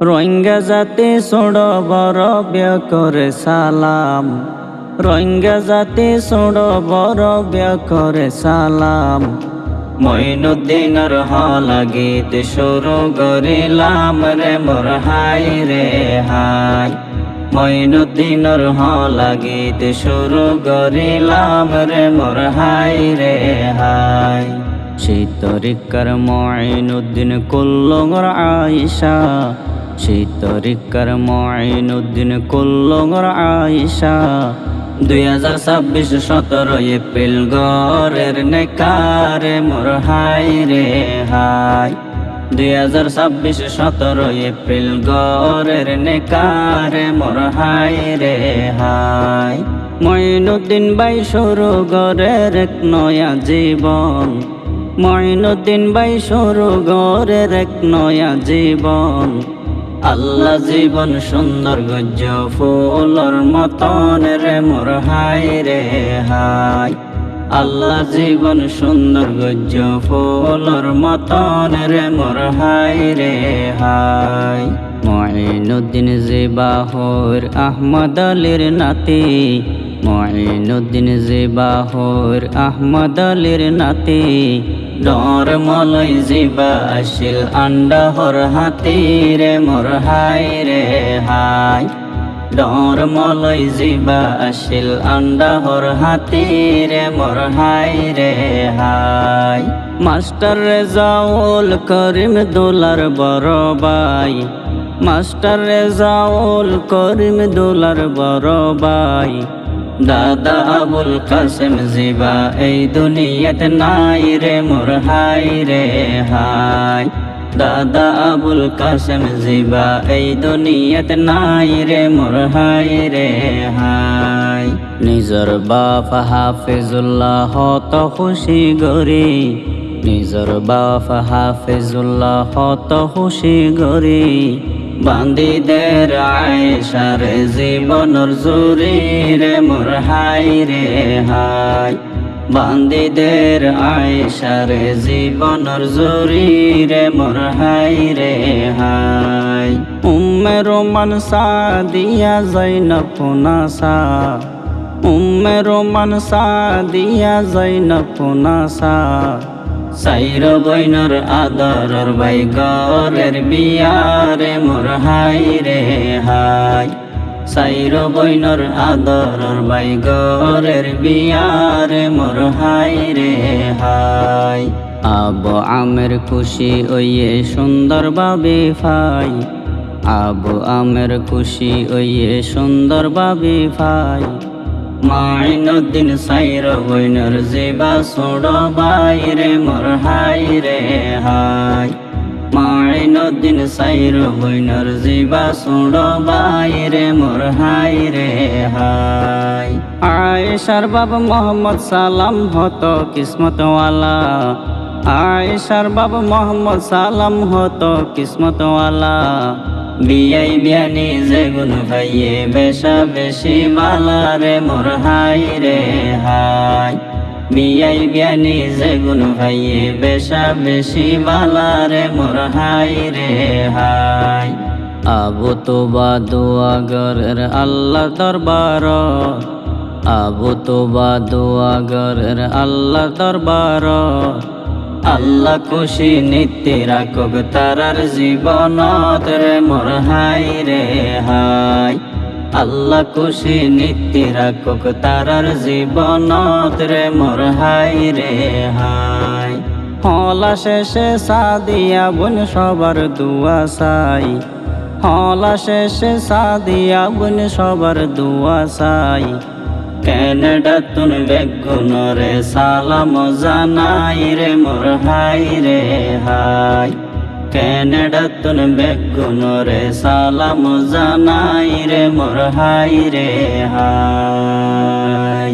রোহিঙ্গা জাতি ছোড় বড় বিয়া করে সালাম, রোহিঙ্গা জাতি ছোড় বড় বিয়া করে সালাম। মঈনুদ্দিনের হলা গীত শুরু করিলাম রে মোর হাই রে হাই। মঈনুদ্দিনের হলা গীত শুরু করিলাম রে মোর হাই রে হাই। সেই তরিকার মঈনুদ্দিন কুল্লুর আয়েশা, সেই তরিকার মঈনুদ্দিন কুল্লুর আয়েশা। 2026 17 এপ্রিল গরের নেকারে মোর হাই রে হাই। 2026 17 এপ্রিল গরের নেকারে মোর হাই রে হাই। মঈনুদ্দিন ভাই শুরু গরের এক নয়া জীবন, মঈনুদ্দিন ভাই শুরু গরের এক নয়া জীবন। আল্লাহ জীবন সুন্দর গজ্জ ফুলর মতন রে মোর হাই রে হাই। আল্লাহ জীবন সুন্দর গজ্জ ফুলর মতন রে মোর হাই রে হাই। মঈনুদ্দিন জিবাহুর আহমদ আলীর নাতি, মঈনুদ্দিন জিবাহুর আহমদ আলীর নাতি। ডর মলয় জিবা আসিল আন্ডাহর হাতি রে মোর হাই রে হাই। ডর মলয় জিবা আসিল আন্ডাহর হাতি রে মোর হাই রে হাই। মাস্টার রেজাউল করিম দুলার বড় ভাই, মাস্টার রেজাউল করিম দুলার বড় ভাই। দাদা আবুল কাসেম জিবা এই দুনিয়াত নাই রে মোর হাই রে হাই। দাদা আবুল কাসেম জিবা এই দুনিয়াত নাই রে মোর হাই রে হাই। নিজর বাপ হাফিজুল্লাহ হত খুশি গরি, নিজর বাপ হাফিজুল্লাহ হত খুশি গরি। বান্দিদের আয়েশার জীবনের জুরি রে মোর হাই রে হাই। বান্দিদের আয়েশার জীবনের জুরি রে মোর হাই রে হাই। উম্মে রোমান সাদিয়া যাইনব পুনাসা, উম্মে রোমান সাদিয়া যাইনব পুনাসা। সাইর বইনর আদরর ভাই গরের বিয়ারে মোর হাই রে হাই। সাইর বইনর আদরর ভাই গরের বিয়ারে মোর হাই রে হাই। আবু আমের খুশি ওইয়ে সুন্দর ভাবে ফাই, আবু আমের খুশি ওইয়ে সুন্দর ভাবে ফাই। মঈনুদ্দিন সাইর বইনর জিবা ছোড় ভাই রে মোর হাই রে হাই। মঈনুদ্দিন সাইর বইনর জিবা ছোড় ভাই রে মোর হাই রে হাই। আয়েশার বাবা মোহাম্মদ সালাম হতো কিসমতওয়ালা, আয়েশার বাবা মোহাম্মদ সালাম হতো কিসমতওয়ালা। বিয়াই বিয়ানি যেগুন ভাইয়ে বেশা বেশি বালা রে মোর হাই রে হাই। বিয়াই বিয়ানি যেগুন ভাইয়ে বেশা বেশি বালা রে মোর হাই রে হাই। আবু তোবা দোয়াগরের আল্লাহ দরবার, আবু তোবা দোয়াগরের আল্লাহ দরবার। আল্লাহ খুশি নিত্য রাখুক তারার জীবনত রে মোর হাই রে হাই। আল্লাহ খুশি নিত্য রাখুক তারার জীবনত রে মোর হাই রে হাই। হলা শেষে সাদিয়া বোন সবার দুয়া চাই, হলা শেষে সাদিয়া বোন সবার দুয়া চাই। ক্যানাডা তুন বেগুনরে সালাম জানাই রে মোর হাই রে হাই। ক্যানাডা তুন বেগুনরে সালাম জানাই রে মোর হাই রে হাই।